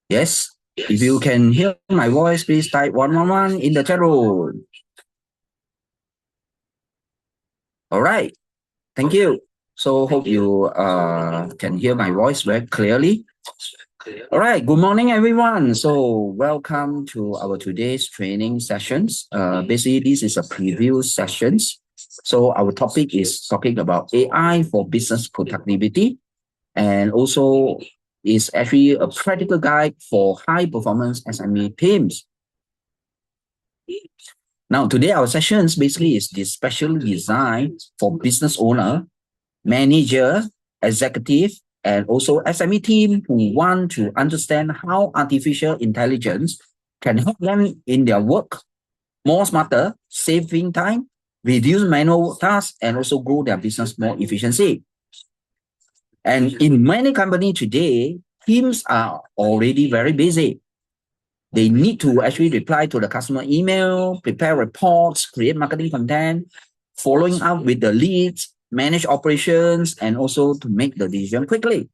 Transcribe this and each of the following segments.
Yes. If you can hear my voice, please type 111 in the chat room. All right. Thank you. So hope you can hear my voice very clearly. All right. Good morning, everyone. So welcome to our today's training sessions. Basically, this is a preview sessions. So our topic is talking about AI for business productivity, and also is actually a practical guide for high performance SME teams. Now, today our sessions basically is this specially designed for business owner, manager, executive, and also SME team who want to understand how artificial intelligence can help them in their work more smarter, saving time, reduce manual tasks, and also grow their business more efficiency. And in many companies today, teams are already very busy. They need to actually reply to the customer email, prepare reports, create marketing content, following up with the leads, manage operations, and also to make the decision quickly.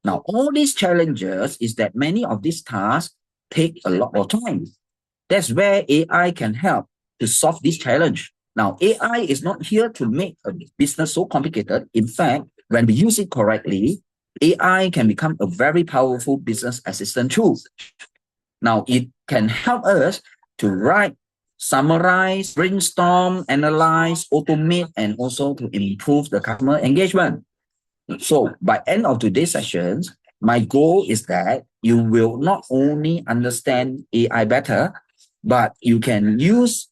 Now, all these challenges is that many of these tasks take a lot of time. That's where AI can help to solve this challenge. Now, AI is not here to make a business so complicated. In fact, when we use it correctly, AI can become a very powerful business assistant tool. Now, it can help us to write, summarize, brainstorm, analyze, automate, and also to improve the customer engagement. So by end of today's sessions, my goal is that you will not only understand AI better, but you can use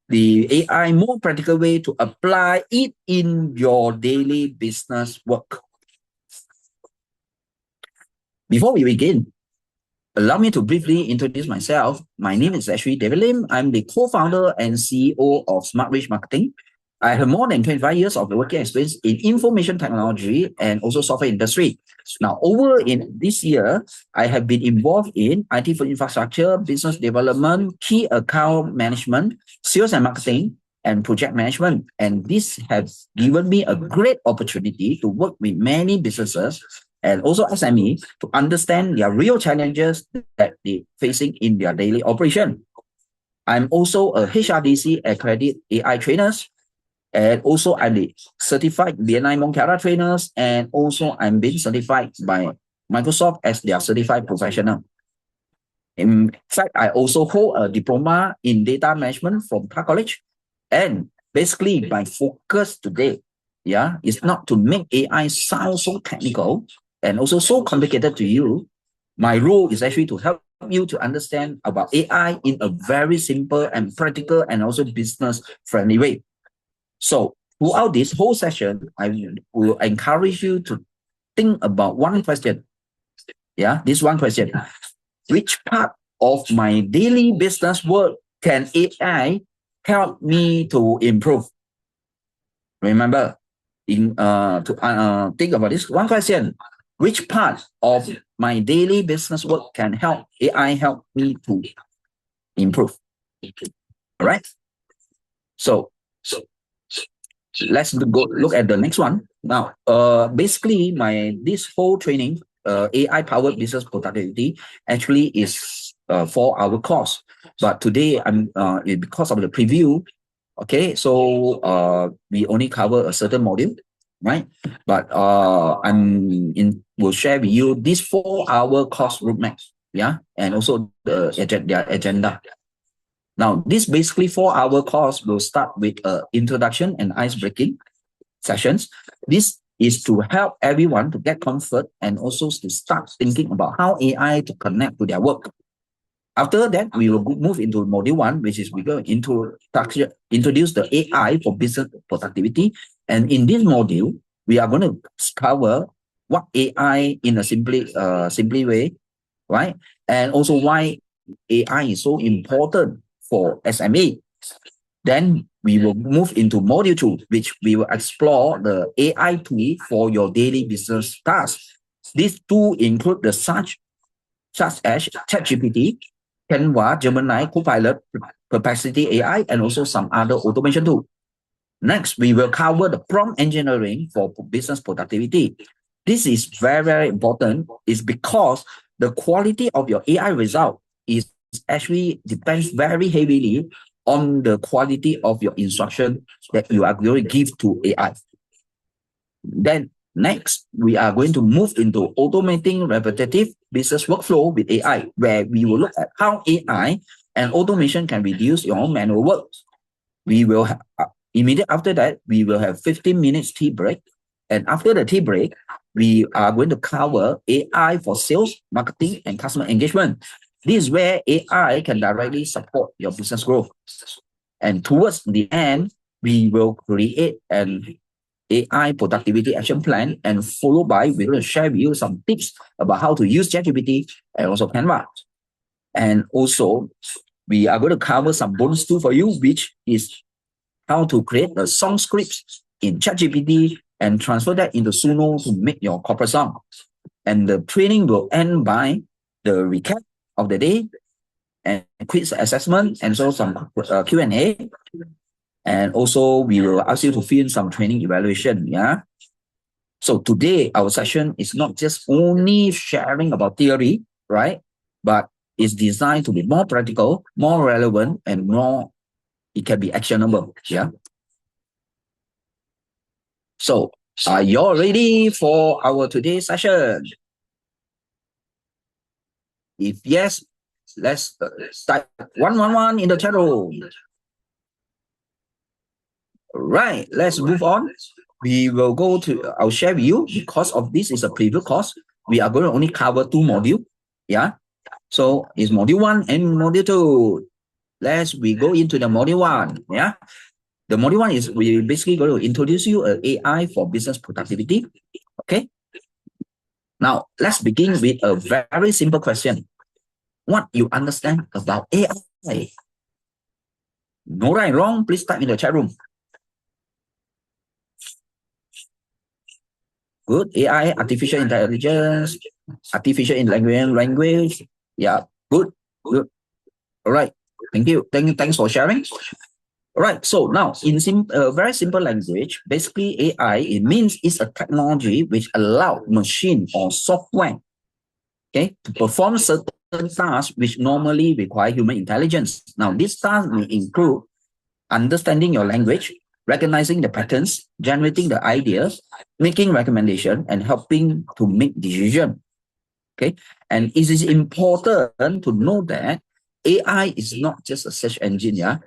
the AI more practical way to apply it in your daily business work. Before we begin, allow me to briefly introduce myself. My name is actually David Lim. I'm the co-founder and CEO of Smart Reach Marketing. I have more than 25 years of working experience in information technology and also software industry. Now, over in this year, I have been involved in IT for infrastructure, business development, key account management, sales and marketing, and project management. And this has given me a great opportunity to work with many businesses and also SME to understand their real challenges that they're facing in their daily operation. I'm also a HRDC accredited AI trainer, and also I'm the certified BNI Moncada trainers, and also I'm being certified by Microsoft as their certified professional. In fact, I also hold a diploma in data management from Clark College. And basically, my focus today, is not to make AI sound so technical and also so complicated to you. My role is actually to help you to understand about AI in a very simple and practical and also business friendly way. So throughout this whole session, I will encourage you to think about one question. This one question. Which part of my daily business work can AI help me to improve? Remember, to think about this one question. Which part of my daily business work can AI help me to improve? All right. So let's go look at the next one. Now, basically, this whole training, AI powered business productivity, actually is 4-hour course. But today, because of the preview, okay, so we only cover a certain module, right? But will share with you this 4-hour course roadmap, and also their agenda. Now, this basically 4-hour course will start with introduction and ice-breaking sessions. This is to help everyone to get comfort and also to start thinking about how AI to connect to their work. After that, we will move into module 1, which is we're going to introduce the AI for business productivity. And in this module, we are going to cover what AI in a simply way, right? And also why AI is so important for SME. Then we will move into module 2, which we will explore the AI tool for your daily business tasks. These two include the such as ChatGPT, Canva, Gemini, Copilot, Perplexity AI, and also some other automation tools. Next, we will cover the prompt engineering for business productivity. This is very, very important. It's because the quality of your AI result is actually depends very heavily on the quality of your instruction that you are going to give to AI. Then next, we are going to move into automating repetitive business workflow with AI, where we will look at how AI and automation can reduce your manual work. We will have, immediate after that, we will have 15 minutes tea break. And after the tea break, we are going to cover AI for sales, marketing, and customer engagement. This is where AI can directly support your business growth. And towards the end, we will create an AI productivity action plan, and followed by we're going to share with you some tips about how to use ChatGPT and also Canva. And also, we are going to cover some bonus tool for you, which is how to create the song scripts in ChatGPT and transfer that into Suno to make your corporate song. And the training will end by the recap of the day and quiz assessment, and so some Q&A. And also, we will ask you to fill in some training evaluation. Yeah. So today, our session is not just only sharing about theory, right? But it's designed to be more practical, more relevant, and more, it can be actionable. Yeah. So, are you all ready for our today's session? If yes, let's type 111 in the chat room. Right, let's move on. We will go to, I'll share with you, because of this is a preview course, we are going to only cover 2 modules. Yeah. So it's module 1 and module 2. We go into the module 1. Yeah. The module 1 is we basically going to introduce you an AI for business productivity. Okay. Now let's begin with a very simple question. What you understand about AI? No right, wrong, please type in the chat room. Good. AI, artificial intelligence, artificial in language. Yeah, good. Good. All right. Thank you. Thanks for sharing. All right. So now, in very simple language, basically AI, it means it's a technology which allows machine or software, okay, to perform certain tasks which normally require human intelligence. Now, these tasks may include understanding your language, recognizing the patterns, generating the ideas, making recommendation, and helping to make decision. Okay, and it is important to know that AI is not just a search engine. Yeah,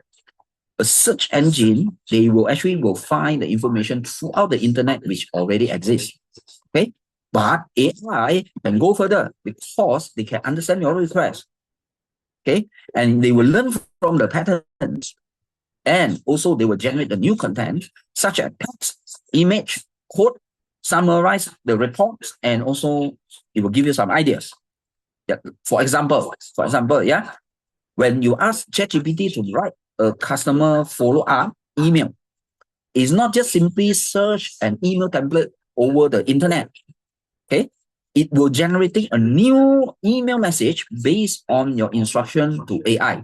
a search engine, they will find the information throughout the internet which already exists. Okay, but AI can go further because they can understand your request. Okay, and they will learn from the patterns. And also they will generate the new content such as text, image, code, summarize the reports, and also it will give you some ideas. Yeah. For example, yeah, when you ask ChatGPT to write a customer follow-up email, it's not just simply search an email template over the internet. Okay, it will generate a new email message based on your instruction to AI.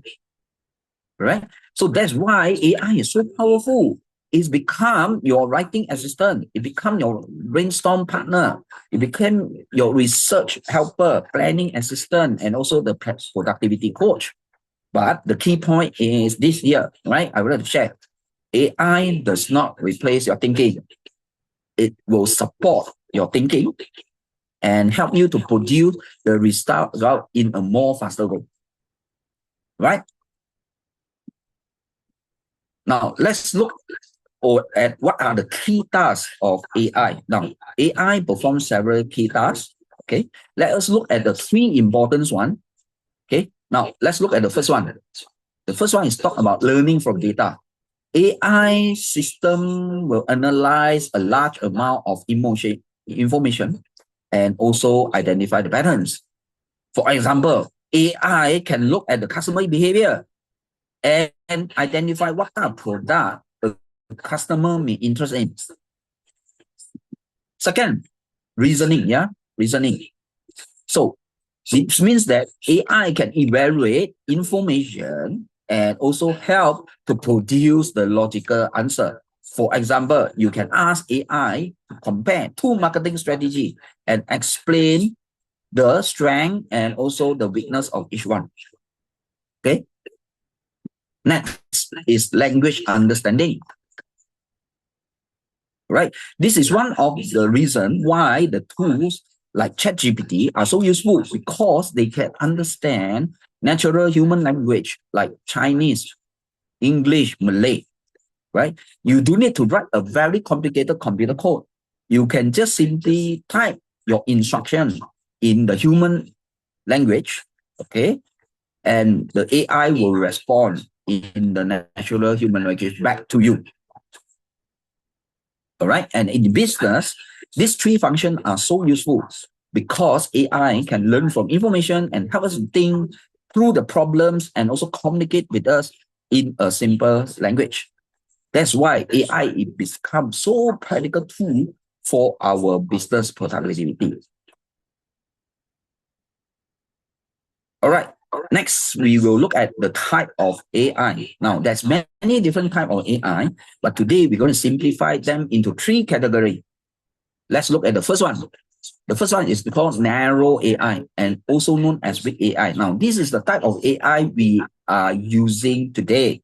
Right? So that's why AI is so powerful. It's become your writing assistant. It become your brainstorm partner. It became your research helper, planning assistant, and also the productivity coach. But the key point is this here, right? I would like to share. AI does not replace your thinking. It will support your thinking and help you to produce the result in a more faster way. Right? Now, let's look at what are the key tasks of AI. Now, AI performs several key tasks. Okay, let us look at the 3 important ones. Okay, now let's look at the first one. The first one is talk about learning from data. AI system will analyze a large amount of information and also identify the patterns. For example, AI can look at the customer behavior and identify what type of product the customer may be interested in. Second, reasoning. Yeah, reasoning. So this means that AI can evaluate information and also help to produce the logical answer. For example, you can ask AI to compare 2 marketing strategies and explain the strength and also the weakness of each one. Okay. Next is language understanding. Right. This is one of the reasons why the tools like ChatGPT are so useful, because they can understand natural human language like Chinese, English, Malay. Right. You do need to write a very complicated computer code. You can just simply type your instruction in the human language. Okay. And the AI will respond in the natural human language back to you. All right. And in business, these three functions are so useful because AI can learn from information and help us think through the problems and also communicate with us in a simple language. That's why AI it becomes so practical tool for our business productivity. All right. Next, we will look at the type of AI. Now, there's many different types of AI, but today we're going to simplify them into three categories. Let's look at the first one. The first one is called narrow AI and also known as big AI. Now, this is the type of AI we are using today,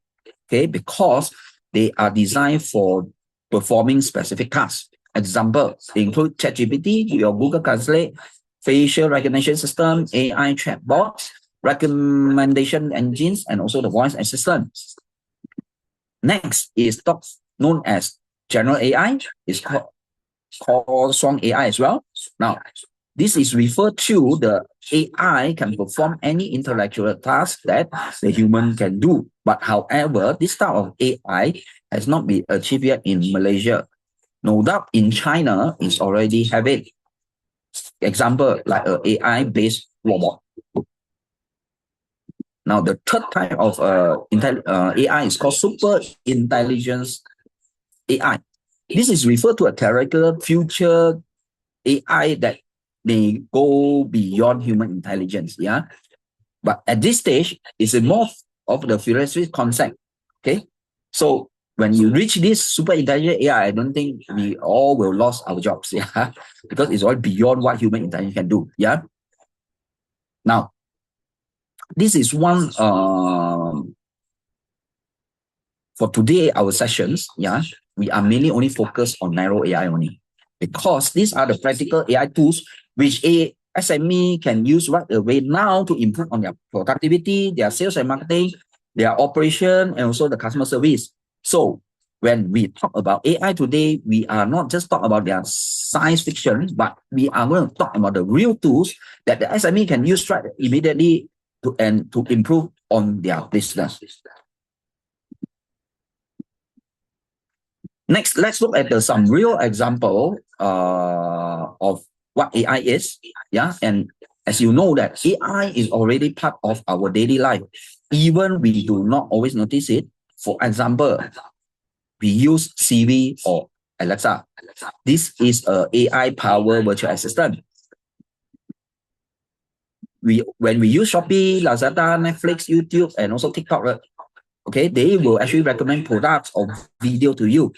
okay, because they are designed for performing specific tasks. Examples include ChatGPT, your Google Translate, facial recognition system, AI chatbots, recommendation engines, and also the voice assistant. Next is known as general AI. It's called strong AI as well. Now, this is referred to the AI can perform any intellectual task that the human can do. But however, this type of AI has not been achieved yet in Malaysia. No doubt in China is already have it. Example, like an AI-based robot. Now, the third type of AI is called super intelligence AI. This is referred to a theoretical future AI that may go beyond human intelligence. Yeah. But at this stage, it's a more of the futuristic concept. Okay. So when you reach this super intelligent AI, I don't think we all will lose our jobs. Yeah. Because it's all beyond what human intelligence can do. Yeah. Now, this is one for today, our sessions, yeah, we are mainly only focused on narrow AI only, because these are the practical AI tools which a SME can use right away now to improve on their productivity, their sales and marketing, their operation, and also the customer service. So when we talk about AI today, we are not just talking about their science fiction, but we are going to talk about the real tools that the SME can use right immediately to improve on their business. Next, let's look at some real example of what AI is. Yeah, and as you know that AI is already part of our daily life. Even we do not always notice it. For example, we use Siri or Alexa. This is a AI-powered virtual assistant. When we use Shopee, Lazada, Netflix, YouTube, and also TikTok, okay, they will actually recommend products or video to you.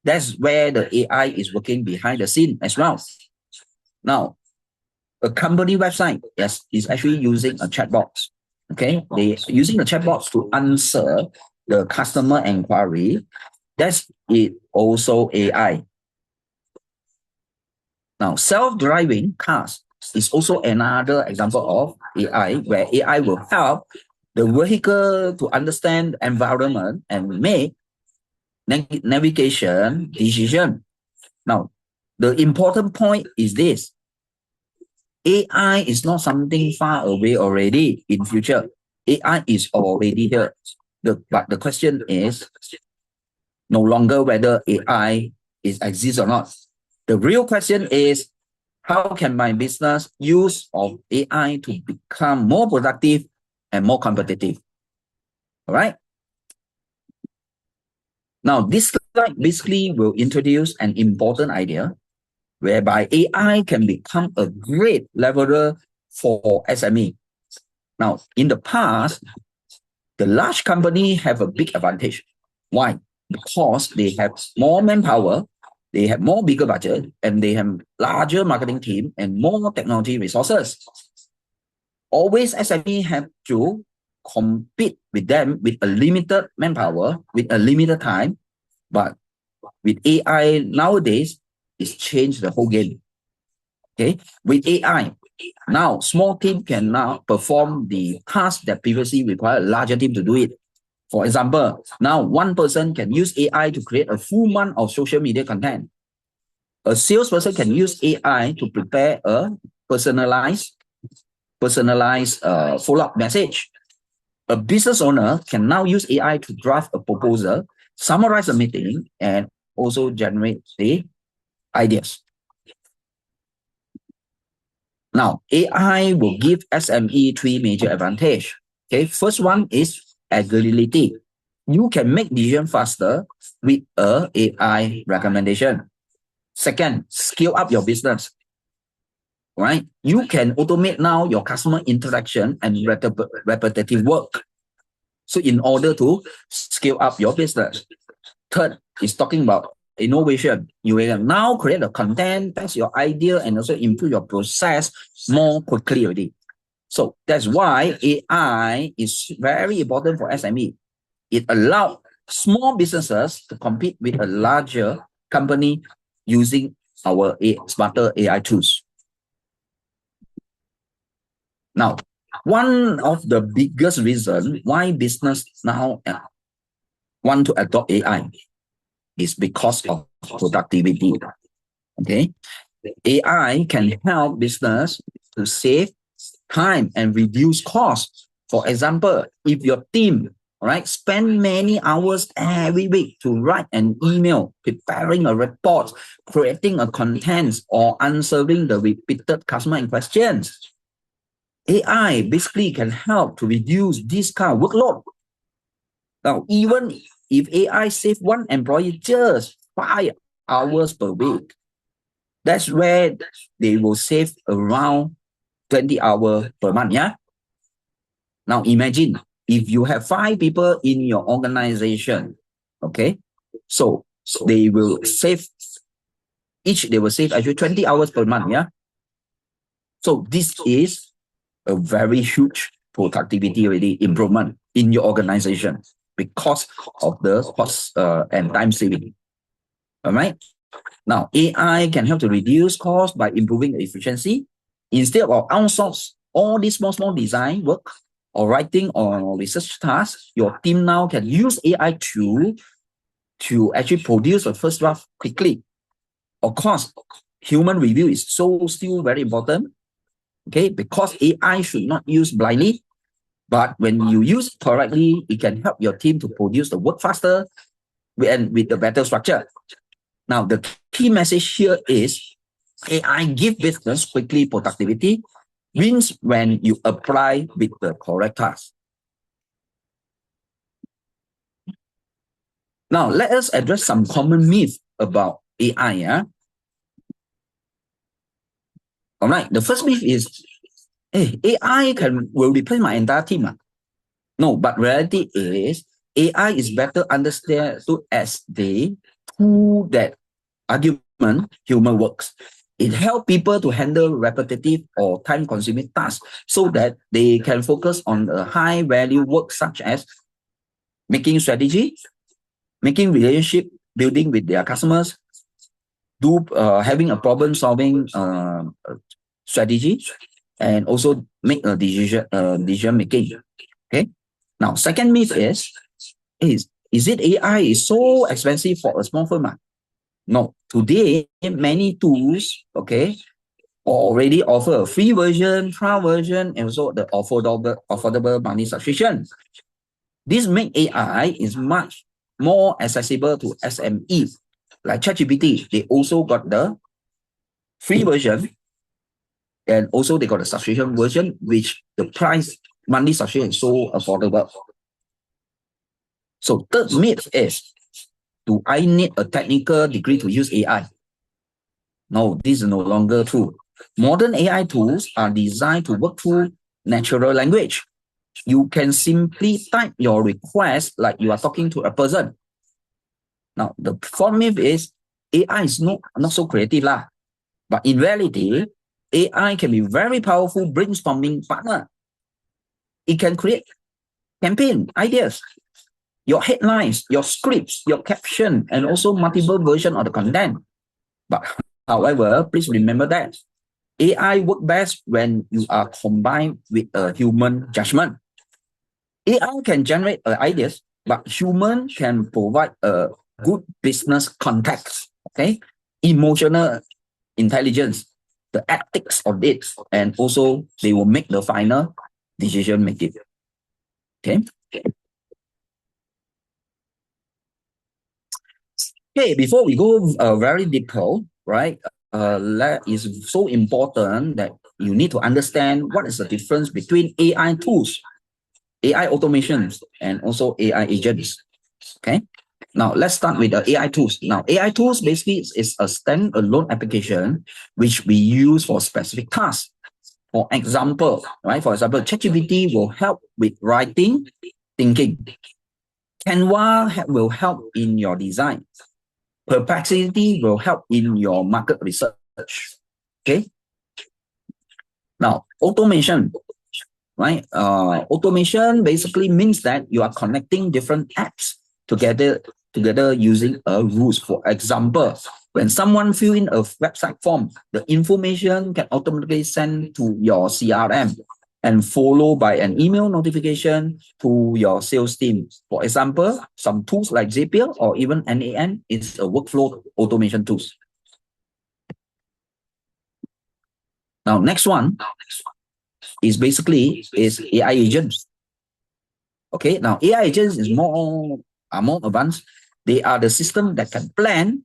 That's where the AI is working behind the scene as well. Now, a company website is actually using a chatbot. Okay, they using the chatbots to answer the customer inquiry. That's it. Also AI. Now, self-driving cars is also another example of AI, where AI will help the vehicle to understand the environment and make navigation decision. Now, the important point is this. AI is not something far away already in future. AI is already here. But the question is no longer whether AI exists or not. The real question is, how can my business use of AI to become more productive and more competitive? All right. Now, this slide basically will introduce an important idea whereby AI can become a great leveler for SME. Now, in the past, the large company have a big advantage. Why? Because they have more manpower, They have more bigger budget and they have larger marketing team and more technology resources. Always SME have to compete with them with a limited manpower, with a limited time, but with AI nowadays, it's changed the whole game. Okay, with AI, now small team can now perform the task that previously required a larger team to do it. For example, now one person can use AI to create a full month of social media content. A salesperson can use AI to prepare a personalized follow-up message. A business owner can now use AI to draft a proposal, summarize a meeting, and also generate the ideas. Now, AI will give SME three major advantages. Okay, first one is agility. You can make decisions faster with a AI recommendation. Second, scale up your business. Right? You can automate now your customer interaction and repetitive work. So in order to scale up your business. Third is talking about innovation. You can now create the content, test your idea, and also improve your process more quickly already. So that's why AI is very important for SME. It allows small businesses to compete with a larger company using our smarter AI tools. Now, one of the biggest reasons why business now want to adopt AI is because of productivity. Okay, AI can help business to save time and reduce costs. For example, if your team, right, spend many hours every week to write an email, preparing a report, creating a content, or answering the repeated customer questions, AI basically can help to reduce this kind of workload. Now, even if AI save one employee just 5 hours per week, that's where they will save around 20 hours per month, yeah? Now, imagine if you have 5 people in your organization, okay? So they will save, they will save actually 20 hours per month, yeah? So this is a very huge productivity already improvement in your organization because of the cost and time saving. All right. Now, AI can help to reduce cost by improving efficiency. Instead of outsource all these small design work or writing or research tasks, your team now can use AI to actually produce a first draft quickly. Of course, human review is still very important. Okay, because AI should not use blindly, but when you use it correctly, it can help your team to produce the work faster and with a better structure. Now, the key message here is AI give business quickly productivity wins when you apply with the correct task. Now, let us address some common myths about AI. Yeah? All right, the first myth is, hey, AI will replace my entire team. No, but reality is AI is better understood as the tool that argument human works. It helps people to handle repetitive or time-consuming tasks so that they can focus on the high-value work such as making strategy, making relationship building with their customers, having a problem-solving strategy, and also make a decision making. Okay. Now, second myth is it AI is so expensive for a small firm? No. Today, many tools, okay, already offer a free version, trial version, and also the affordable monthly subscription. This makes AI is much more accessible to SMEs. Like ChatGPT, they also got the free version, and also they got a subscription version, which the price monthly subscription is so affordable. So third myth is, do I need a technical degree to use AI? No, this is no longer true. Modern AI tools are designed to work through natural language. You can simply type your request like you are talking to a person. Now, the fourth myth is AI is not so creative lah. But in reality, AI can be very powerful brainstorming partner. It can create campaign ideas, your headlines, your scripts, your caption, and also multiple version of the content. But however, please remember that AI work best when you are combined with a human judgment. AI can generate ideas, but human can provide a good business context, okay? Emotional intelligence, the ethics of it, and also they will make the final decision making. Okay. Okay, before we go very deeper, right? That is so important that you need to understand what is the difference between AI tools, AI automations, and also AI agents. Okay. Now let's start with the AI tools. Now AI tools basically is a standalone application which we use for specific tasks. For example, right? For example, ChatGPT will help with writing, thinking. Canva will help in your design. Perplexity will help in your market research. Okay. Now, automation, right? Automation basically means that you are connecting different apps together using a rules. For example, when someone fill in a website form, the information can automatically send to your CRM and followed by an email notification to your sales team. For example, some tools like Zapier or even NAN is a workflow automation tools. Now, next one is basically AI agents. Okay, now AI agents is more advanced. They are the system that can plan,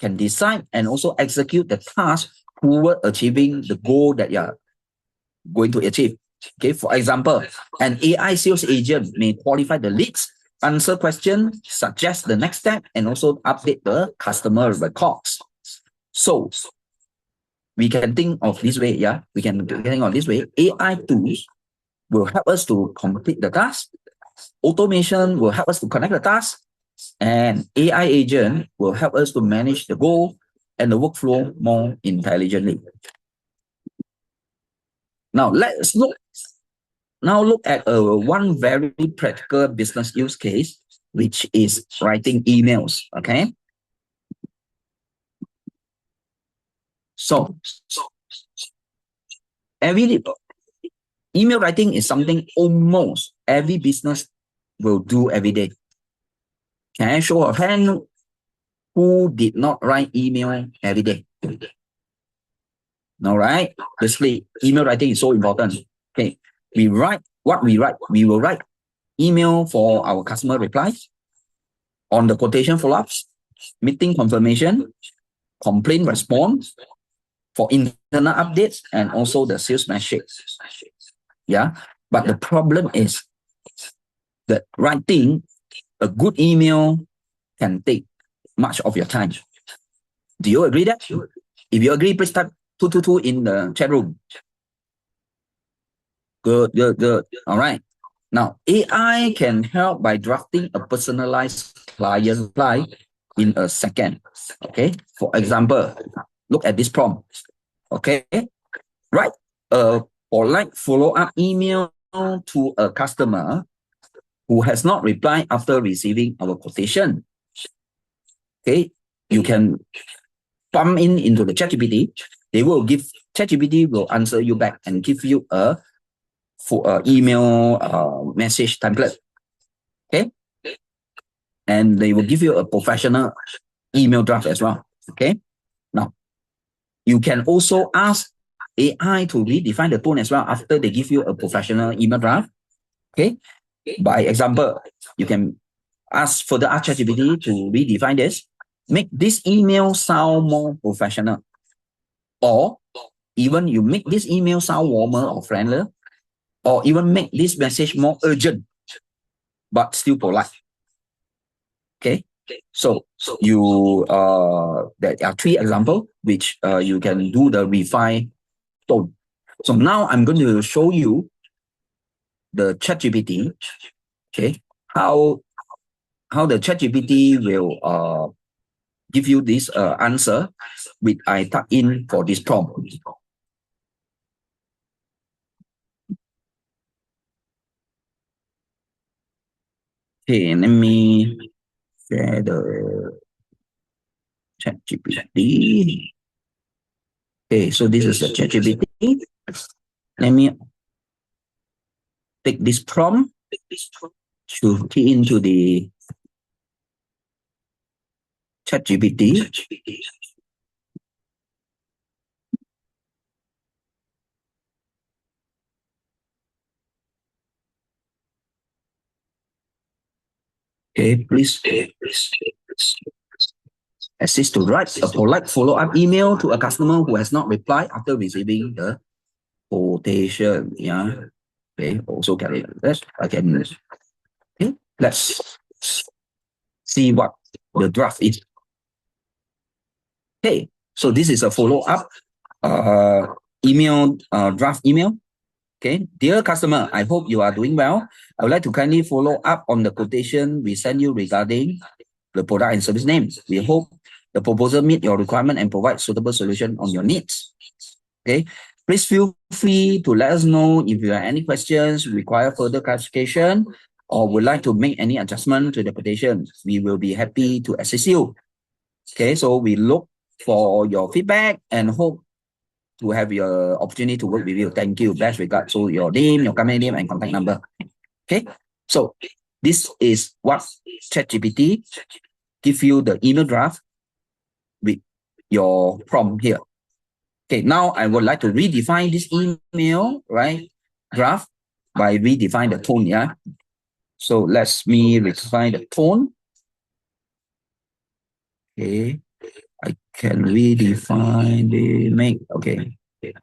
can decide, and also execute the task toward achieving the goal that you are going to achieve. Okay, for example, an AI sales agent may qualify the leads, answer questions, suggest the next step, and also update the customer records. So we can think of this way, yeah. We can think of this way. AI tools will help us to complete the task. Automation will help us to connect the task, and AI agent will help us to manage the goal and the workflow more intelligently. Now let's look at one very practical business use case, which is writing emails. Okay. So every email writing is something almost every business will do every day. Can I show a hand who did not write email every day? All right. Basically, email writing is so important. Okay. We will write email for our customer replies, on the quotation follow-ups, meeting confirmation, complaint response, for internal updates, and also the sales message. Yeah. But the problem is that writing a good email can take much of your time. Do you agree that? If you agree, please type 222 in the chat room. Good. All right. Now, AI can help by drafting a personalized client reply in a second. Okay. For example, look at this prompt. Okay. Write a polite follow-up email to a customer who has not replied after receiving our quotation. Okay. You can pump into the ChatGPT. ChatGPT will answer you back and give you a email message template. Okay. And they will give you a professional email draft as well. Okay. Now, you can also ask AI to redefine the tone as well after they give you a professional email draft. Okay. By example, you can ask ChatGPT to redefine this. Make this email sound more professional. Or even you make this email sound warmer or friendlier. Or even make this message more urgent, but still polite. Okay. So you there are 3 examples which you can do the refine tone. So now I'm going to show you the ChatGPT. Okay, how the ChatGPT will give you this answer which I type in for this prompt. Okay, let me share the ChatGPT. Okay, so this is the ChatGPT. Let me take this prompt to key into the ChatGPT. Okay, please assist to write a polite follow-up email to a customer who has not replied after receiving the quotation. Yeah. Okay, also get it. Okay, let's see what the draft is. Okay, so this is a follow-up email, draft email. Okay, dear customer, I hope you are doing well. I would like to kindly follow up on the quotation we sent you regarding the product and service names. We hope the proposal meet your requirement and provide suitable solution on your needs. Okay, please feel free to let us know if you have any questions, require further clarification, or would like to make any adjustment to the quotation. We will be happy to assist you. Okay, so we look for your feedback and hope to have your opportunity to work with you. Thank you. Best regards. So your name, your company name, and contact number. Okay. So this is what ChatGPT give you the email draft with your prompt here. Okay. Now I would like to redefine this email, right, draft by redefine the tone. Yeah. So let's me redefine the tone. Okay. I can redefine the make. Okay. Okay,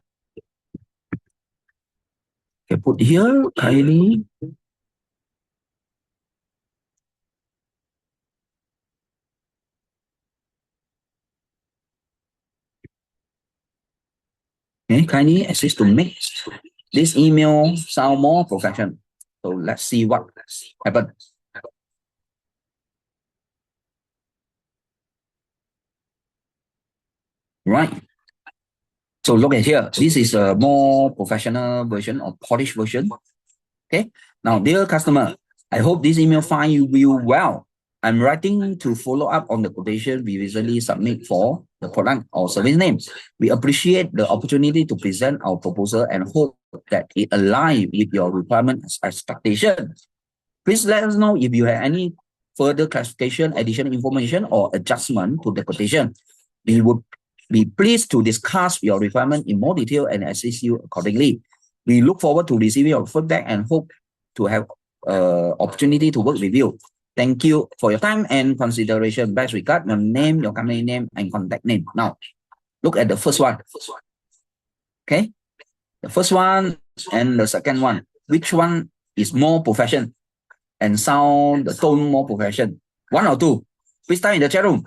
put here, kindly. Okay, kindly assist to make this email sound more professional. So let's see what happened. Right. So look at here. This is a more professional version or polished version. Okay. Now, dear customer, I hope this email find you well. I'm writing to follow up on the quotation we recently submit for the product or service names. We appreciate the opportunity to present our proposal and hope that it aligns with your requirements and expectations. Please let us know if you have any further clarification, additional information, or adjustment to the quotation. We would be pleased to discuss your requirement in more detail and assist you accordingly. We look forward to receiving your feedback and hope to have opportunity to work with you. Thank you for your time and consideration. Best regard, your name, your company name, and contact name. Now, look at the first one. Okay, the first one and the second one. Which one is more professional and sound the tone more professional? One or two? Please type in the chat room.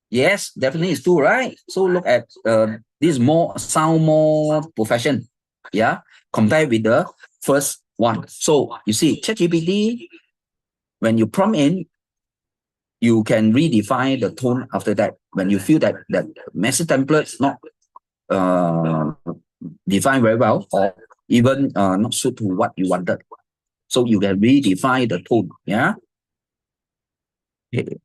Yes, definitely it's two, right? So look at this more sound more professional, yeah, compared with the first one. So you see, ChatGPT, when you prompt in, you can redefine the tone after that. When you feel that message template not defined very well, or even not suit to what you wanted, so you can redefine the tone. Yeah. Okay.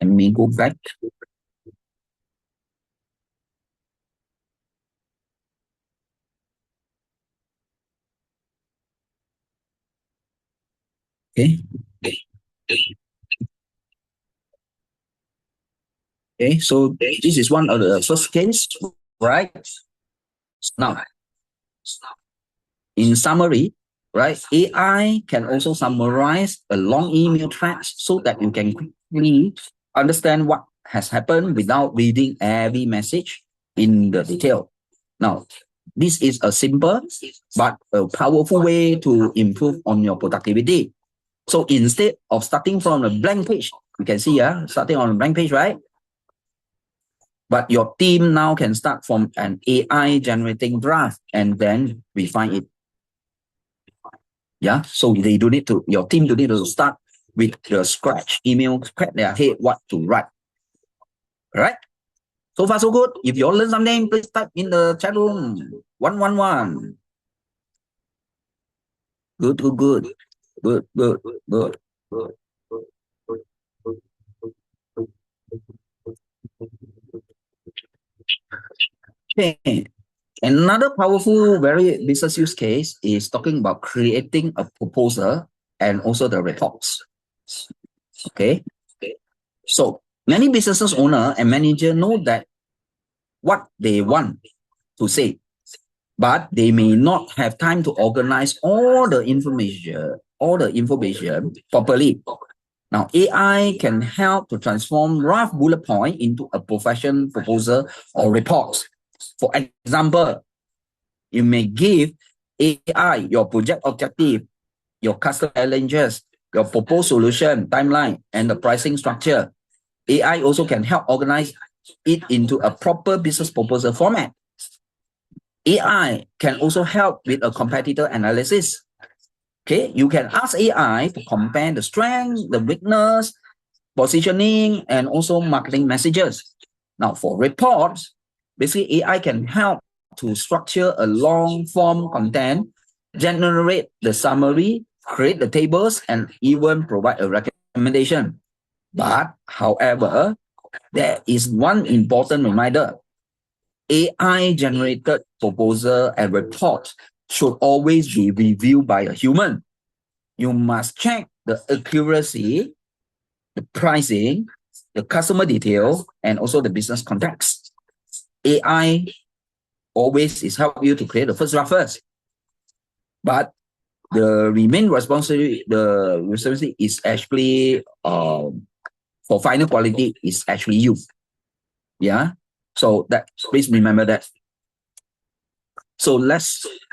Let me go back. Okay. Okay, so this is one of the first case, right? Now, in summary, right, AI can also summarize a long email thread so that you can quickly understand what has happened without reading every message in the detail. Now, this is a simple but a powerful way to improve on your productivity. So instead of starting from a blank page, you can see, starting on a blank page, right? But your team now can start from an AI generating draft and then refine it. Yeah, so they do need to, your team do need to start with the scratch email, scratch their head what to write. All right. So far, so good. If you all learn something, please type in the chat room. 111. Good, good, good. Good, good, good. Okay. Another powerful, very business use case is talking about creating a proposal and also the reports. Okay. So many businesses owner and manager know that what they want to say, but they may not have time to organize all the information properly. Now, AI can help to transform rough bullet point into a professional proposal or report. For example, you may give AI your project objective, your customer challenges, your proposed solution, timeline, and the pricing structure. AI also can help organize it into a proper business proposal format. AI can also help with a competitor analysis. Okay, you can ask AI to compare the strength, the weakness, positioning, and also marketing messages. Now, for reports, basically AI can help to structure a long form content, generate the summary, create the tables, and even provide a recommendation. But, however, there is one important reminder. AI generated proposal and report should always be reviewed by a human. You must check the accuracy, the pricing, the customer detail, and also the business context. AI always is help you to create the first draft first. But the responsibility is actually for final quality is actually you. Yeah. So that please remember that. So let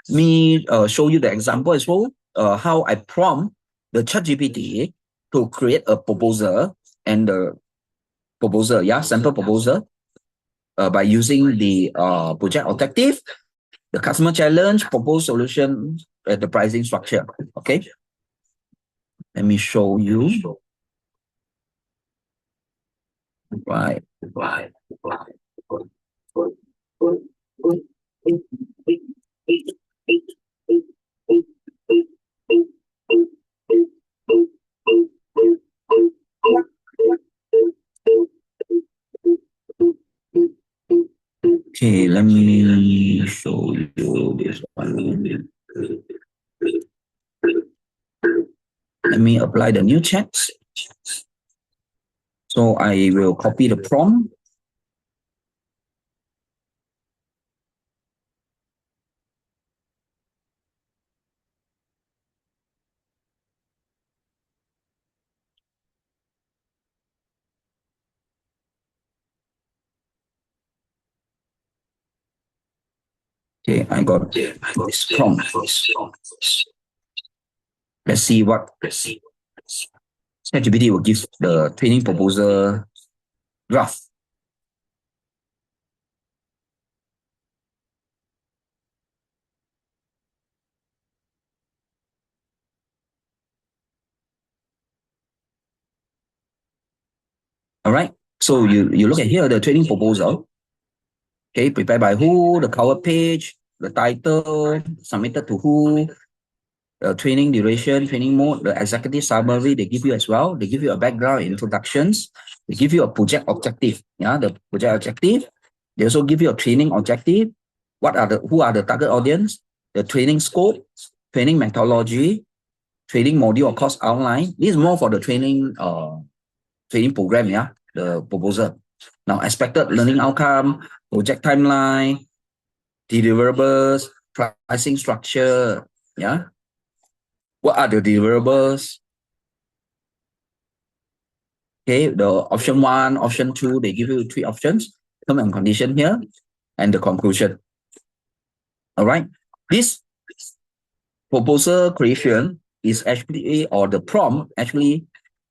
me show you the example as well. How I prompt the ChatGPT to create a proposal and the proposal, sample proposal by using the project objective, the customer challenge, proposed solution, and the pricing structure. Okay. Let me show you. Right. Okay, let me show you this one. Let me apply the new checks. So I will copy the prompt. Okay, I got this prompt. Let's see what ChatGPT will give the training proposal draft. All right. So you look at here, the training proposal. Okay, prepared by who, the cover page, the title, submitted to who, the training duration, training mode, the executive summary they give you as well. They give you a background, introductions. They give you a project objective. Yeah, the project objective. They also give you a training objective. Who are the target audience? The training scope, training methodology, training module or course outline. This is more for the training program, the proposal. Now, expected learning outcome, project timeline, deliverables, pricing structure, What are the deliverables? Okay, the option 1, option 2, they give you 3 options, term and condition here, and the conclusion. All right, this proposal creation is actually, or the prompt actually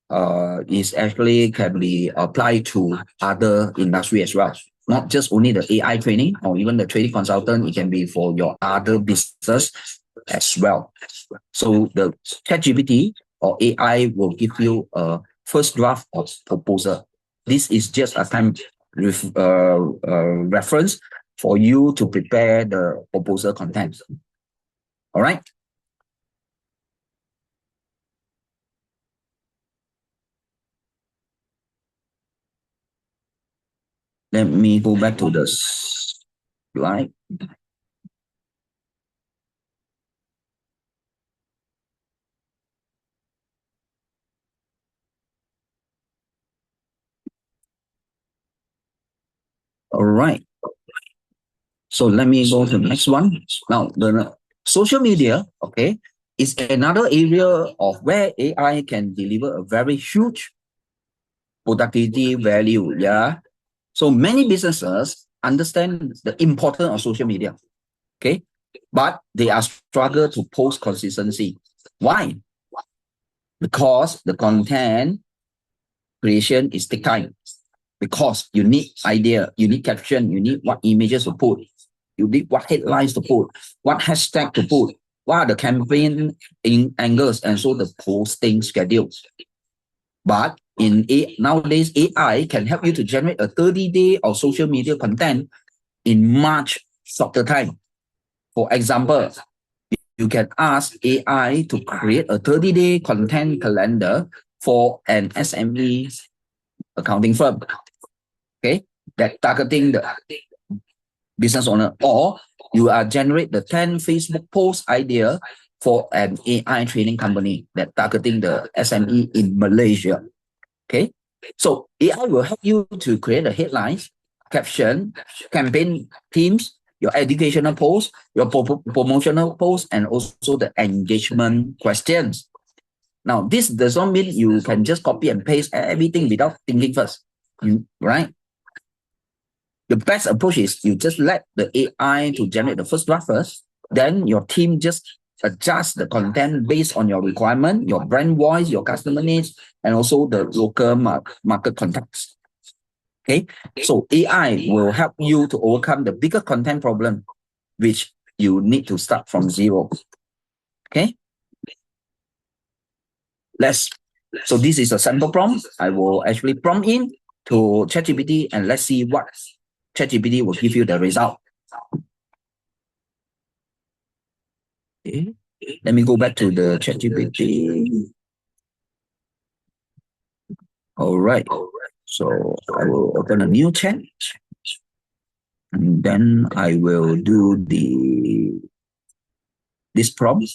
can be applied to other industry as well. Not just only the AI training or even the training consultant, it can be for your other business as well. So the ChatGPT or AI will give you a first draft of proposal. This is just a time reference for you to prepare the proposal content. All right. Let me go back to the slide. All right. So let me go to the next one. Now, the social media, okay, is another area of where AI can deliver a very huge productivity value. Yeah. So many businesses understand the importance of social media. Okay. But they are struggle to post consistency. Why? Because the content creation is take time. Because you need idea, you need caption, you need what images to put, you need what headlines to put, what hashtag to put, what are the campaign angles, and so the posting schedules. But nowadays, AI can help you to generate a 30-day of social media content in much shorter time. For example, you can ask AI to create a 30-day content calendar for an SME accounting firm, okay, that targeting the business owner, or you are generate the 10 Facebook post idea for an AI training company that targeting the SME in Malaysia. Okay, so AI will help you to create a headlines, caption, campaign themes, your educational post, your promotional post, and also the engagement questions. Now, this does not mean you can just copy and paste everything without thinking first, right? The best approach is you just let the AI to generate the first draft first, then your team just adjust the content based on your requirement, your brand voice, your customer needs, and also the local market context. Okay, so AI will help you to overcome the bigger content problem, which you need to start from zero. Okay, so this is a sample prompt. I will actually prompt in to ChatGPT, and let's see what ChatGPT will give you the result. Okay, let me go back to the ChatGPT. All right. So I will open a new chat, and then I will do this prompt.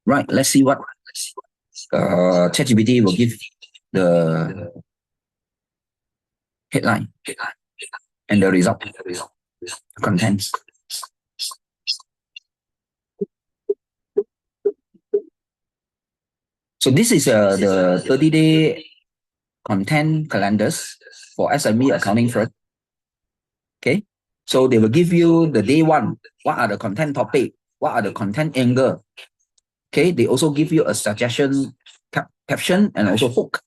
Right. Let's see what ChatGPT will give the headline and the result contents. So this is the 30-day content calendars for SME accounting firm. Okay. So they will give you the day one. What are the content topic? What are the content angle? Okay. They also give you a suggestion caption and also hook,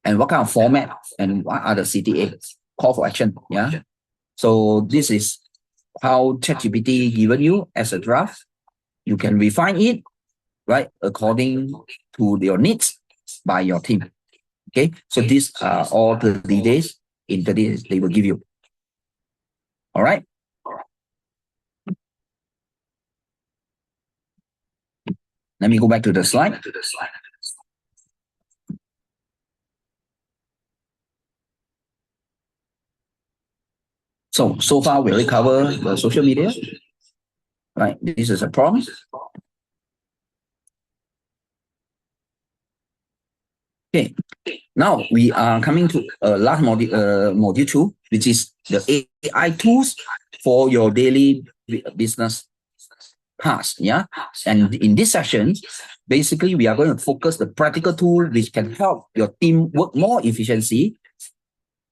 and what kind of format, and what are the CTA, call for action. Yeah. So this is how ChatGPT given you as a draft. You can refine it, right, according to your needs by your team. Okay. So these are all 30 days. In 30 days, they will give you. All right. Let me go back to the slide. So far we already cover the social media, right? This is a prompt. Okay, now we are coming to last module 2, which is the AI tools for your daily business task. Yeah, and in this session, basically we are going to focus the practical tool which can help your team work more efficiency,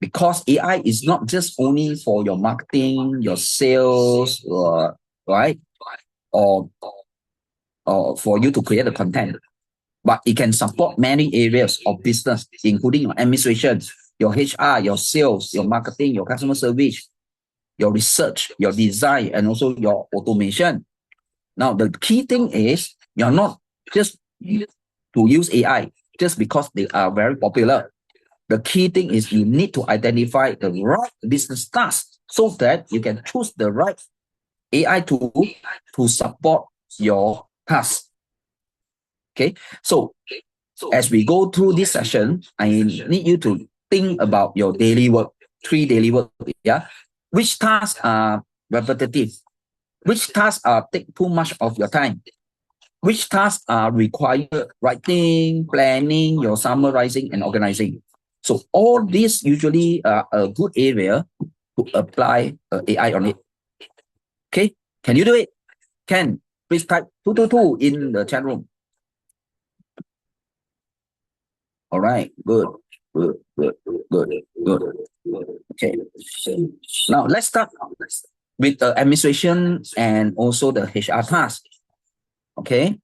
because AI is not just only for your marketing, your sales, right, or for you to create the content, but it can support many areas of business, including your administration, your HR, your sales, your marketing, your customer service. your research, your design, and also your automation. Now, the key thing is you're not just to use AI just because they are very popular. The key thing is you need to identify the right business task so that you can choose the right AI tool to support your task. Okay, so as we go through this session, I need you to think about your daily work, 3 daily work. Yeah, which tasks are repetitive? Which tasks are take too much of your time? Which tasks are required writing, planning, your summarizing, and organizing? So all these usually are a good area to apply AI on it. Okay, can you do it? Can please type 222 in the chat room. All right, good. Okay, now let's start with the administration and also the HR task. Okay,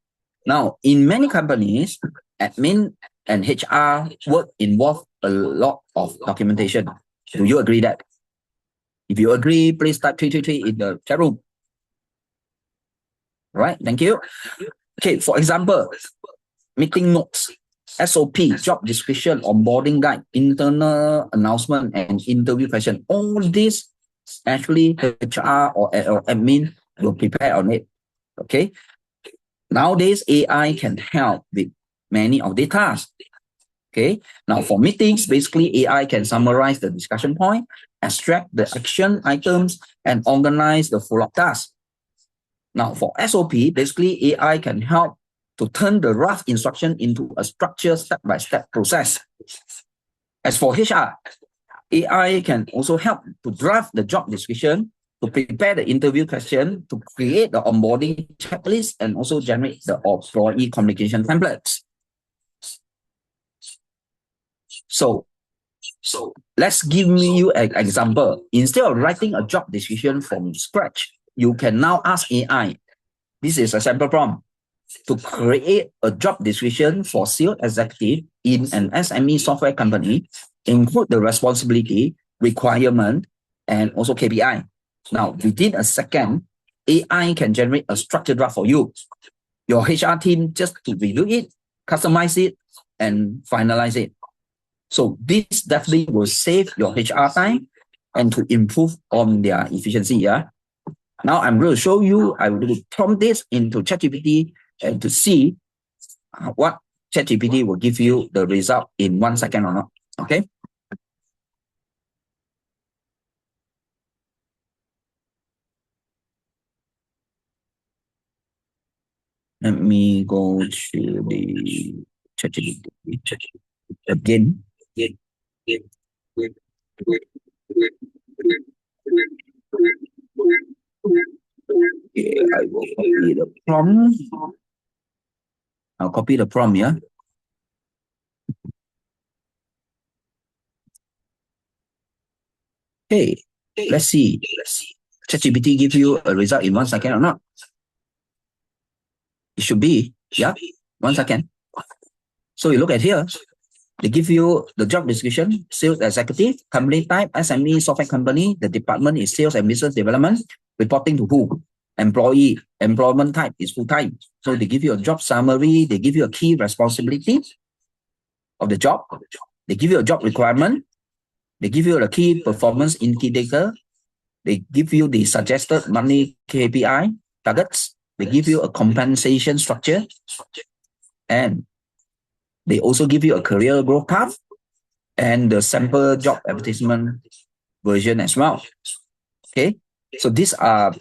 now in many companies, admin and HR work involve a lot of documentation. Do you agree that? If you agree, please type 333 in the chat room. All right, thank you. Okay, for example, meeting notes, SOP, job description, onboarding guide, internal announcement, and interview question. All this actually HR or admin will prepare on it. Okay. Nowadays, AI can help with many of the tasks. Okay. Now, for meetings, basically AI can summarize the discussion point, extract the action items, and organize the follow-up tasks. Now, for SOP, basically AI can help to turn the rough instruction into a structured step-by-step process. As for HR, AI can also help to draft the job description, to prepare the interview question, to create the onboarding checklist, and also generate the employee communication templates. So let's give you an example. Instead of writing a job description from scratch, you can now ask AI. This is a sample prompt to create a job description for sales executive in an SME software company, include the responsibility, requirement, and also KPI. Now, within a second, AI can generate a structured draft for you. Your HR team just to review it, customize it, and finalize it. So this definitely will save your HR time and to improve on their efficiency. Yeah. Now I'm going to show you, I will prompt this into ChatGPT and to see what ChatGPT will give you the result in 1 second or not. Okay. Let me go to the ChatGPT again. Okay, I will copy the prompt. I'll copy the prompt, yeah. Okay, let's see. ChatGPT give you a result in 1 second or not? It should be, yeah, 1 second. So you look at here, they give you the job description, sales executive, company type, SME software company, the department is sales and business development, reporting to who? Employee, employment type is full-time. So they give you a job summary, they give you a key responsibility of the job, they give you a job requirement, they give you a key performance indicator, they give you the suggested money KPI targets, they give you a compensation structure, and they also give you a career growth path and the sample job advertisement version as well. Okay, so these are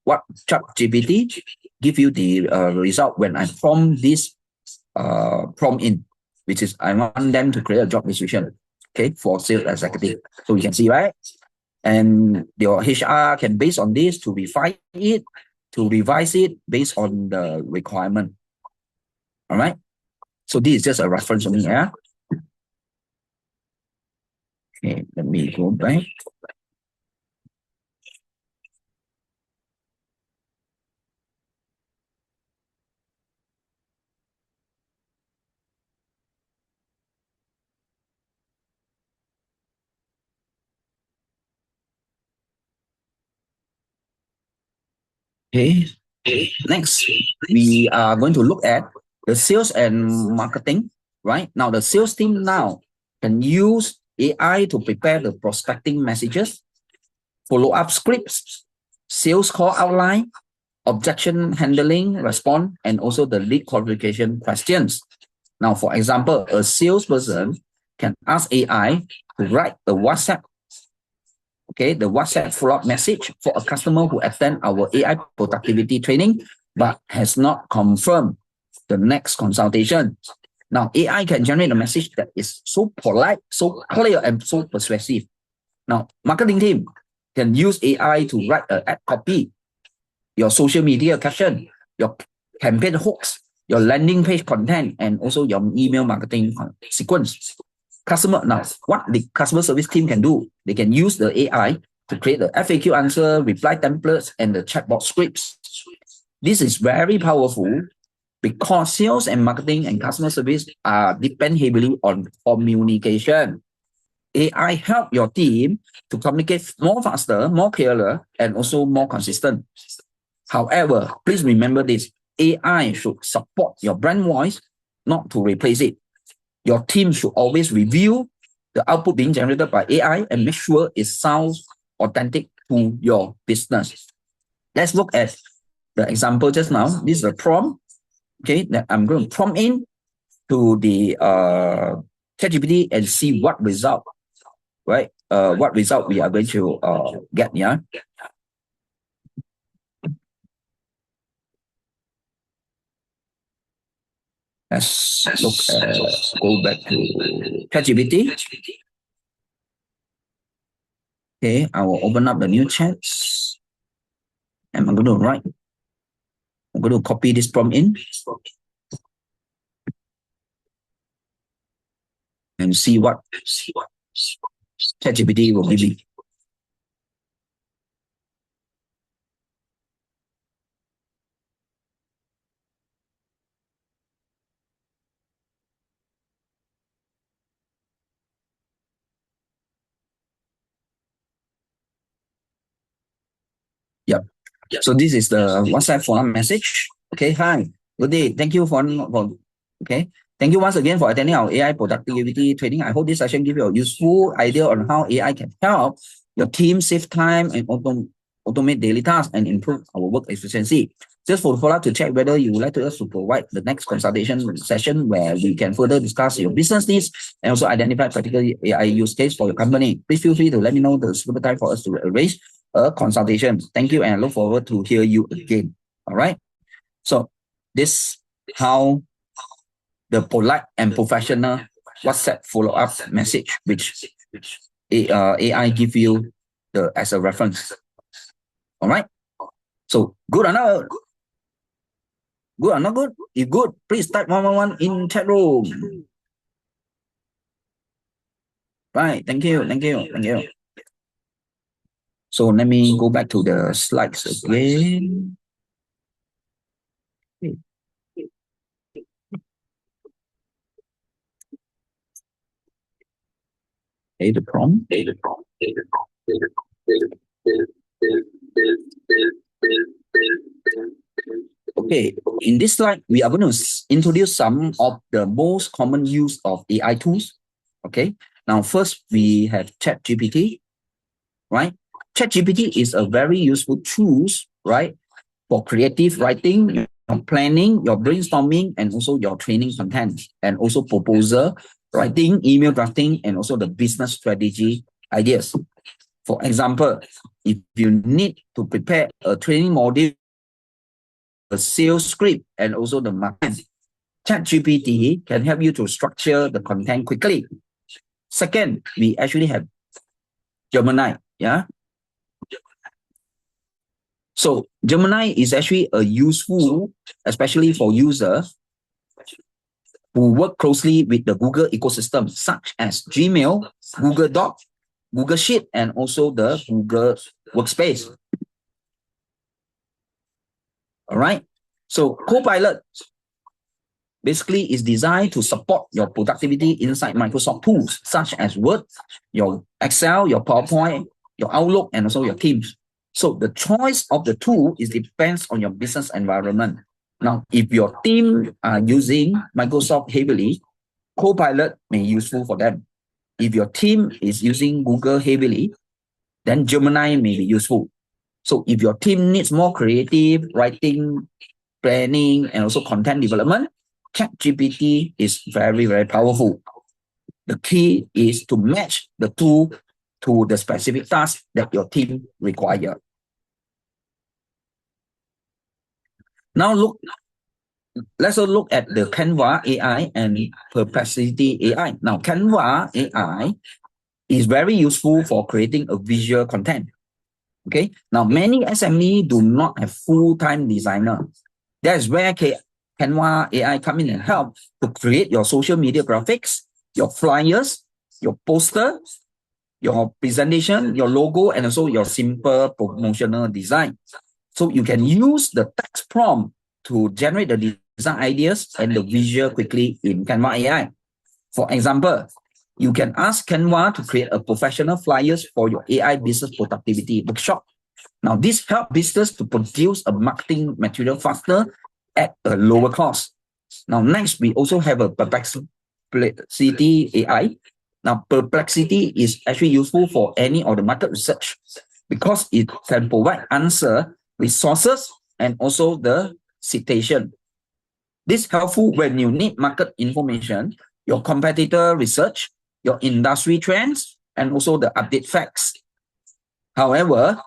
what ChatGPT give you the result when I prompt this prompt in, which is I want them to create a job description, okay, for sales executive. So you can see, right? And your HR can base on this to refine it, to revise it based on the requirement. All right. So this is just a reference for me, yeah. Okay, let me go back. Okay. Next, we are going to look at the sales and marketing, right? Now, the sales team now can use AI to prepare the prospecting messages, follow-up scripts, sales call outline, objection handling response, and also the lead qualification questions. Now, for example, a salesperson can ask AI to write a WhatsApp, okay, the WhatsApp follow-up message for a customer who attend our AI productivity training but has not confirmed the next consultation. Now, AI can generate a message that is so polite, so clear, and so persuasive. Now, marketing team can use AI to write an ad copy, your social media caption, your campaign hooks, your landing page content, and also your email marketing sequence. Now, what the customer service team can do, they can use the AI to create the FAQ answer, reply templates, and the chatbot scripts. This is very powerful because sales and marketing and customer service depend heavily on communication. AI help your team to communicate more faster, more clearer, and also more consistent. However, please remember this, AI should support your brand voice, not to replace it. Your team should always review the output being generated by AI and make sure it sounds authentic to your business. Let's look at the example just now. This is a prompt, okay, that I'm going to prompt in to the ChatGPT and see what result, right? What result we are going to get, yeah? Let's look at, go back to ChatGPT. Okay, I will open up the new chats. And I'm going to copy this prompt in and see what ChatGPT will give me. Yep. So this is the WhatsApp follow-up message. Okay, hi, good day. Thank you for okay. Thank you once again for attending our AI productivity training. I hope this session gives you a useful idea on how AI can help your team save time and automate daily tasks and improve our work efficiency. Just for follow-up to check whether you would like us to provide the next consultation session where we can further discuss your business needs and also identify practical AI use case for your company. Please feel free to let me know the suitable time for us to arrange a consultation. Thank you, and I look forward to hear you again. All right. So this how the polite and professional WhatsApp follow-up message, which AI give you as a reference. All right. So good or not? Good or not good? If good, please type 111 in chat room. Right. Thank you. Thank you. Thank you. So let me go back to the slides again. Okay, the prompt. Okay, in this slide, we are going to introduce some of the most common use of AI tools. Okay, now first we have ChatGPT, right? ChatGPT is a very useful tool, right, for creative writing, your planning, your brainstorming, and also your training content, and also proposal writing, email drafting, and also the business strategy ideas. For example, if you need to prepare a training module, a sales script, and also the marketing, ChatGPT can help you to structure the content quickly. Second, we actually have Gemini, yeah? So Gemini is actually a useful, especially for users who work closely with the Google ecosystem, such as Gmail, Google Docs, Google Sheet, and also the Google Workspace. All right. So Copilot basically is designed to support your productivity inside Microsoft tools, such as Word, your Excel, your PowerPoint, your Outlook, and also your Teams. So the choice of the tool is depends on your business environment. Now, if your team are using Microsoft heavily, Copilot may be useful for them. If your team is using Google heavily, then Gemini may be useful. So if your team needs more creative writing, planning, and also content development, ChatGPT is very, very powerful. The key is to match the tool to the specific task that your team require. Now let's look at the Canva AI and Perplexity AI. Now, Canva AI is very useful for creating a visual content. Okay. Now, many SME do not have full-time designer. That's where Canva AI come in and help to create your social media graphics, your flyers, your poster, your presentation, your logo, and also your simple promotional design. So you can use the text prompt to generate the design ideas and the visual quickly in Canva AI. For example, you can ask Canva to create a professional flyers for your AI business productivity workshop. Now, this helps business to produce a marketing material faster at a lower cost. Now, next, we also have a Perplexity AI. Now, Perplexity is actually useful for any of the market research because it can provide answer, resources, and also the citation. This is helpful when you need market information, your competitor research, your industry trends, and also the update facts. However,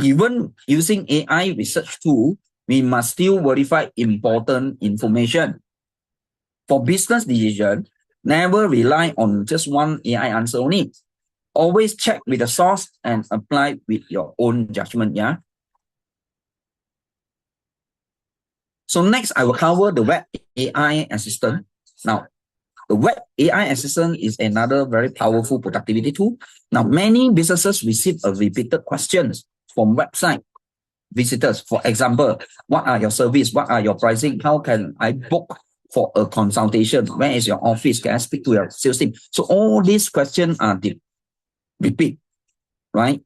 even using AI research tool, we must still verify important information. For business decision, never rely on just one AI answer only. Always check with the source and apply with your own judgment. Yeah. So next, I will cover the web AI assistant. Now, the web AI assistant is another very powerful productivity tool. Now, many businesses receive repeated questions from website visitors. For example, what are your service? What are your pricing? How can I book for a consultation? Where is your office? Can I speak to your sales team? So all these questions are repeat, right?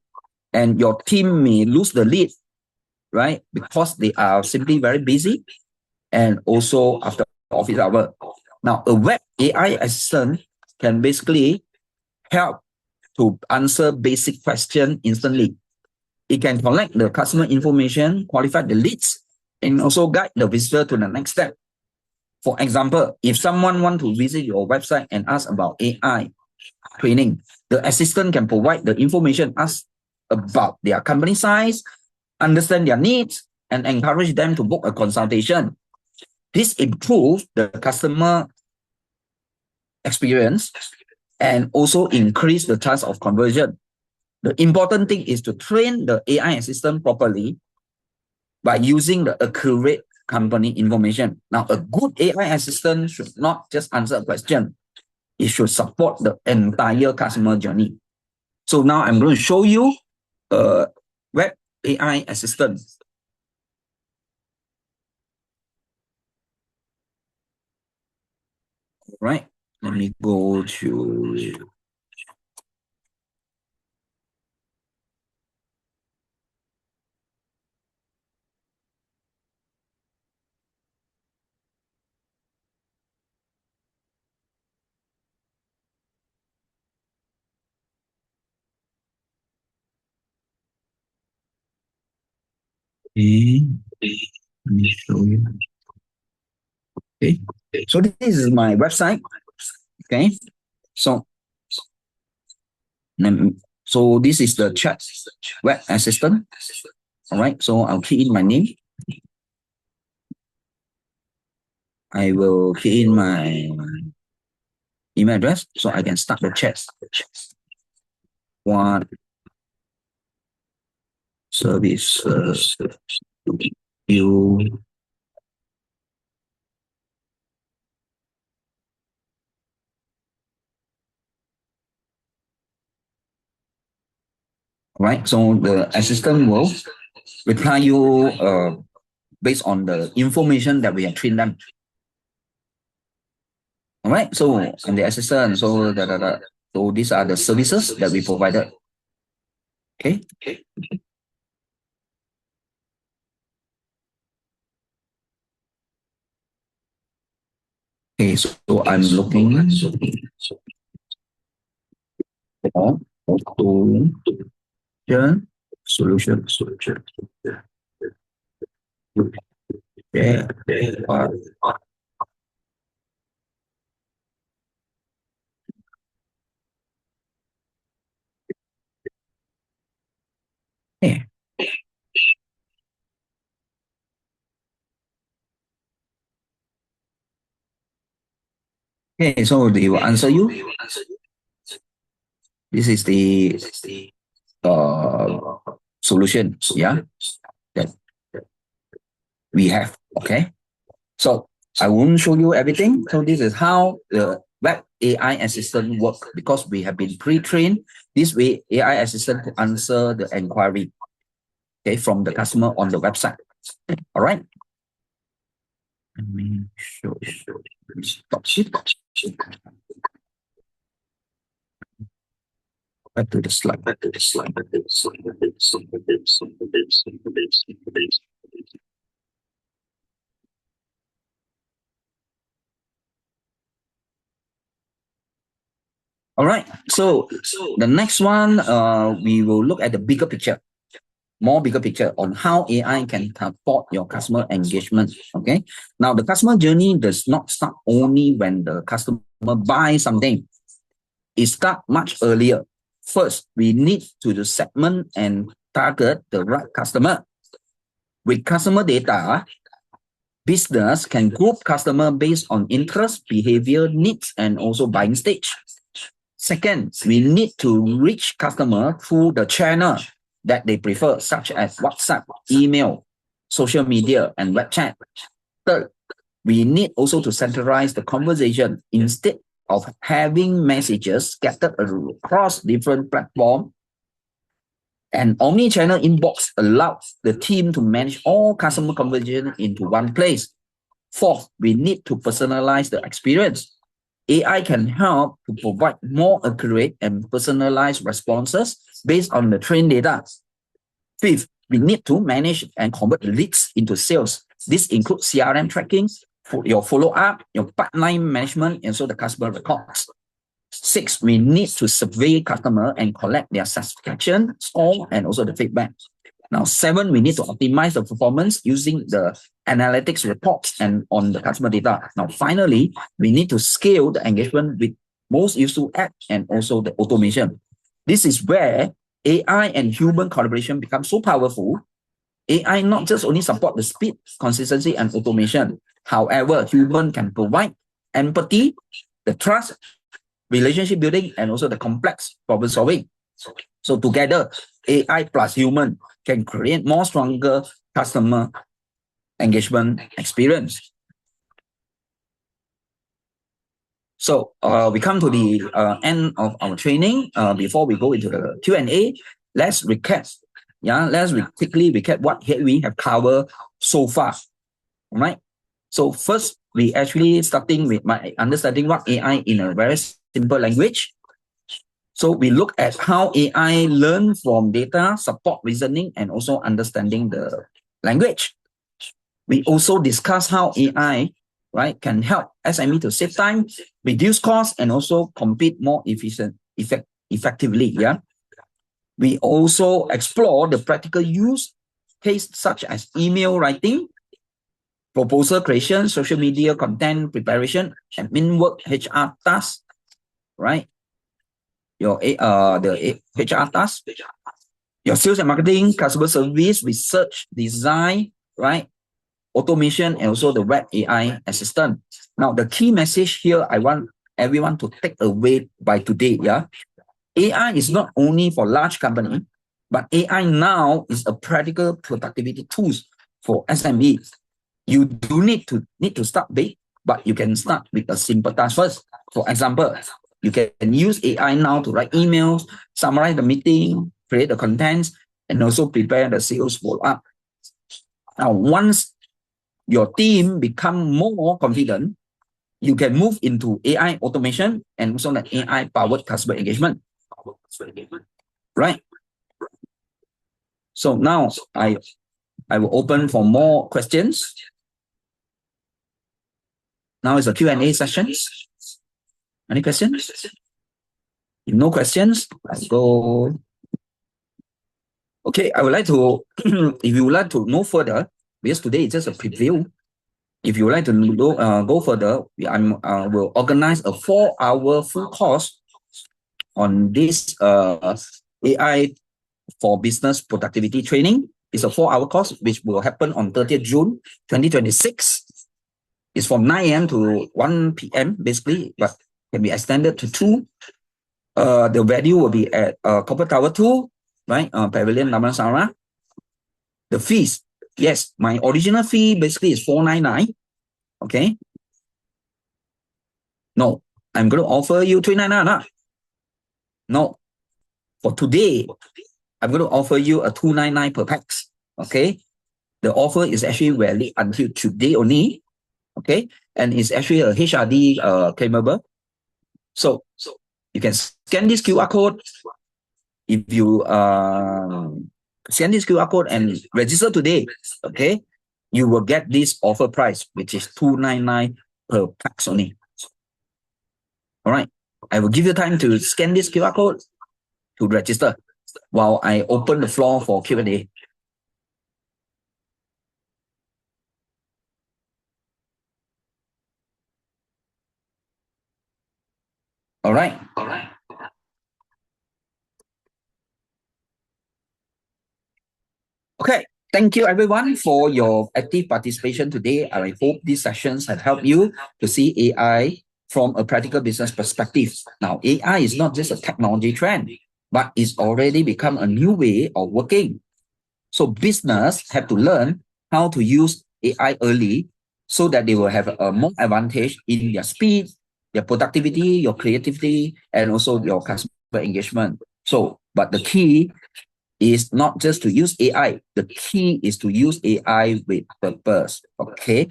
And your team may lose the lead, right? Because they are simply very busy and also after office hour. Now, a web AI assistant can basically help to answer basic questions instantly. It can collect the customer information, qualify the leads, and also guide the visitor to the next step. For example, if someone wants to visit your website and ask about AI training, the assistant can provide the information, ask about their company size, understand their needs, and encourage them to book a consultation. This improves the customer experience and also increase the chance of conversion. The important thing is to train the AI assistant properly by using the accurate company information. Now, a good AI assistant should not just answer a question. It should support the entire customer journey. So now I'm going to show you a web AI assistant. All right, let me go to let me show you. Okay, so this is my website. Okay, so this is the chat web assistant. All right, so I'll key in my name. I will key in my email address so I can start the chat. What services you right? So the assistant will reply you based on the information that we have trained them. All right. So and the assistant, so so these are the services that we provided. Okay. Okay, so I'm looking for automation solution. Yeah. Yeah. Okay, so they will answer you. This is the solution, yeah, that we have. Okay, so I won't show you everything. So this is how the web AI assistant work, because we have been pre-trained this way AI assistant to answer the inquiry, okay, from the customer on the website. All right. Let me show you. Stop it. Back to the slide. All right. So the next one, we will look at the bigger picture, more bigger picture on how AI can support your customer engagement. Okay. Now the customer journey does not start only when the customer buys something. It starts much earlier. First, we need to segment and target the right customer. With customer data, business can group customer based on interest, behavior, needs, and also buying stage. Second, we need to reach customer through the channel that they prefer, such as WhatsApp, email, social media, and web chat. Third, we need also to centralize the conversation instead of having messages scattered across different platforms. An omni-channel inbox allows the team to manage all customer conversation into one place. Fourth, we need to personalize the experience. AI can help to provide more accurate and personalized responses based on the trained data. Fifth, we need to manage and convert leads into sales. This includes CRM tracking, for your follow-up, your pipeline management, and so the customer records. Six, we need to survey customer and collect their satisfaction score and also the feedback. Now, seven, we need to optimize the performance using the analytics reports and on the customer data. Now, finally, we need to scale the engagement with most useful app and also the automation. This is where AI and human collaboration become so powerful. AI not just only support the speed, consistency, and automation. However, human can provide empathy, the trust, relationship building, and also the complex problem solving. So together, AI plus human can create more stronger customer engagement experience. So we come to the end of our training. Before we go into the Q&A, let's recap. Yeah, let's quickly recap what we have covered so far. All right. So first, we actually starting with my understanding what AI in a very simple language. So we look at how AI learn from data, support reasoning, and also understanding the language. We also discuss how AI, right, can help SME to save time, reduce costs, and also compete more effectively. Yeah. We also explore the practical use case such as email writing, proposal creation, social media content preparation, admin work, HR tasks, right? The HR tasks, your sales and marketing, customer service, research, design, right? Automation, and also the web AI assistant. Now, the key message here I want everyone to take away by today, yeah? AI is not only for large company, but AI now is a practical productivity tools for SMEs. You do need to start big, but you can start with a simple task first. For example, you can use AI now to write emails, summarize the meeting, create the contents, and also prepare the sales follow-up. Now, once your team become more confident, you can move into AI automation and also the AI-powered customer engagement. Right? So now I will open for more questions. Now is a Q&A session. Any questions? If no questions, I'll go. Okay, I would like to, if you would like to know further, because today is just a preview. If you would like to go further, I will organize a 4-hour full course on this AI for business productivity training. It's a 4-hour course which will happen on 30th June 2026. It's from 9 a.m. to 1 p.m. basically, but can be extended to 2. The venue will be at Corporate Tower 2, right? Pavilion Damansara. The fees, yes, my original fee basically is $499. Okay. No, I'm going to offer you $399. No, for today, I'm going to offer you a $299 per pax. Okay. The offer is actually valid until today only. Okay. And it's actually a HRD claimable. So you can scan this QR code. If you scan this QR code and register today, okay, you will get this offer price, which is $299 per pax only. All right. I will give you time to scan this QR code to register while I open the floor for Q&A. All right. Okay. Thank you, everyone, for your active participation today. I hope these sessions have helped you to see AI from a practical business perspective. Now, AI is not just a technology trend, but it's already become a new way of working. So business have to learn how to use AI early so that they will have a more advantage in their speed, their productivity, your creativity, and also your customer engagement. So, but the key is not just to use AI. The key is to use AI with purpose. Okay.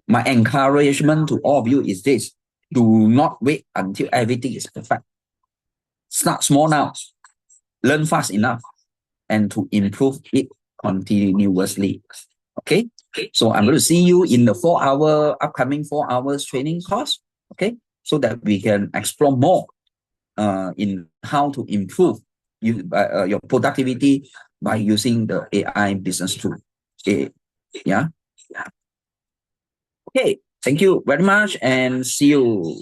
My encouragement to all of you is this: do not wait until everything is perfect. Start small now. Learn fast enough and to improve it continuously. Okay. So I'm going to see you in the upcoming 4 hours training course. Okay. So that we can explore more in how to improve your productivity by using the AI business tool. Okay. Yeah. Okay. Thank you very much and see you.